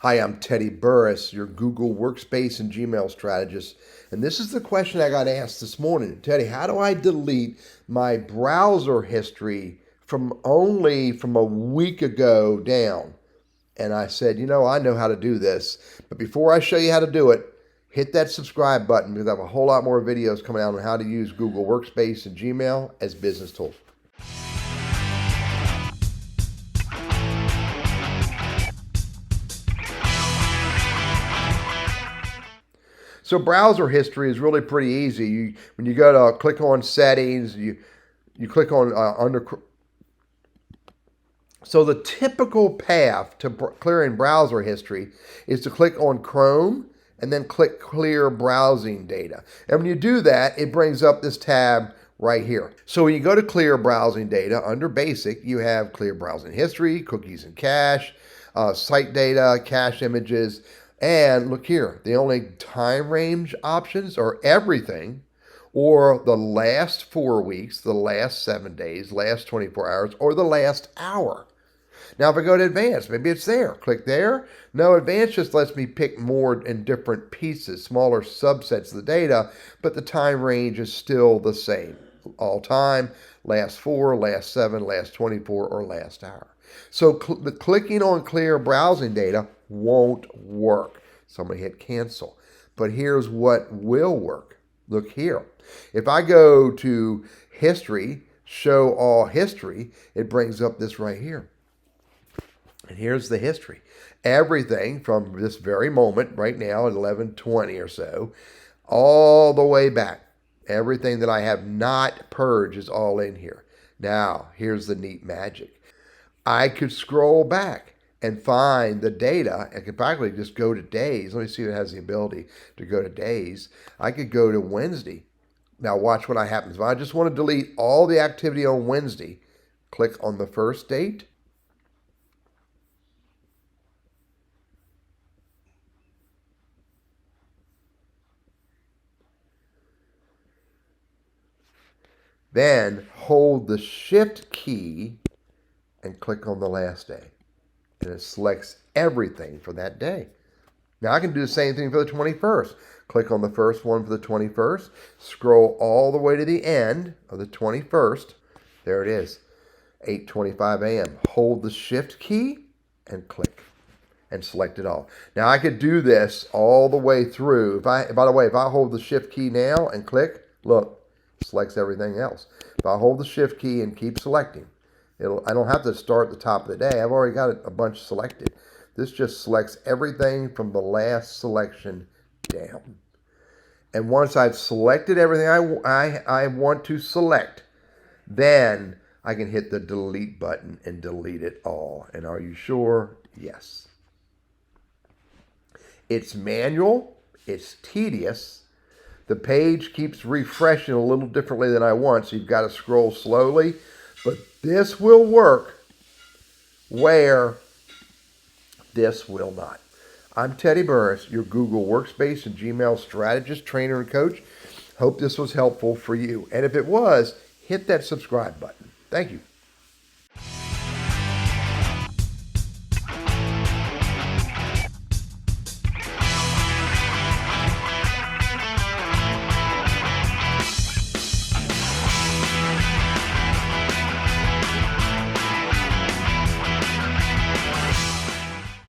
Hi, I'm Teddy Burris, your Google Workspace and Gmail strategist. And this is the question I got asked this morning. Teddy, how do I delete my browser history from a week ago down? And I said, I know how to do this. But before I show you how to do it, hit that subscribe button because I have a whole lot more videos coming out on how to use Google Workspace and Gmail as business tools. So browser history is really pretty easy. When you go to click on settings, you click on under. So the typical path to clearing browser history is to click on Chrome and then click clear browsing data. And when you do that, it brings up this tab right here. So when you go to clear browsing data under basic, you have clear browsing history, cookies and cache, site data, cache images. And look here, the only time range options are everything or the last 4 weeks, the last 7 days, last 24 hours, or the last hour. Now, if I go to advanced, maybe it's there. Click there. No, advanced just lets me pick more in different pieces, smaller subsets of the data, but the time range is still the same. All time, last 4, last 7, last 24, or last hour. So the clicking on clear browsing data won't work. Somebody hit cancel. But here's what will work. Look here. If I go to history, show all history, it brings up this right here. And here's the history. Everything from this very moment right now at 11:20 or so, all the way back. Everything that I have not purged is all in here. Now, here's the neat magic. I could scroll back and find the data. I could practically just go to days. Let me see if it has the ability to go to days. I could go to Wednesday. Now watch what happens. If I just want to delete all the activity on Wednesday, click on the first date. Then hold the Shift key and click on the last day. And it selects everything for that day. Now I can do the same thing for the 21st. Click on the first one for the 21st. Scroll all the way to the end of the 21st. There it is, 8:25 a.m. Hold the Shift key and click and select it all. Now I could do this all the way through. By the way, if I hold the Shift key now and click, look, it selects everything else. If I hold the Shift key and keep selecting, I don't have to start at the top of the day. I've already got a bunch selected. This just selects everything from the last selection down. And once I've selected everything I want to select, then I can hit the delete button and delete it all. And are you sure? Yes. It's manual. It's tedious. The page keeps refreshing a little differently than I want, so you've got to scroll slowly. But this will work where this will not. I'm Teddy Burris, your Google Workspace and Gmail strategist, trainer, and coach. Hope this was helpful for you. And if it was, hit that subscribe button. Thank you.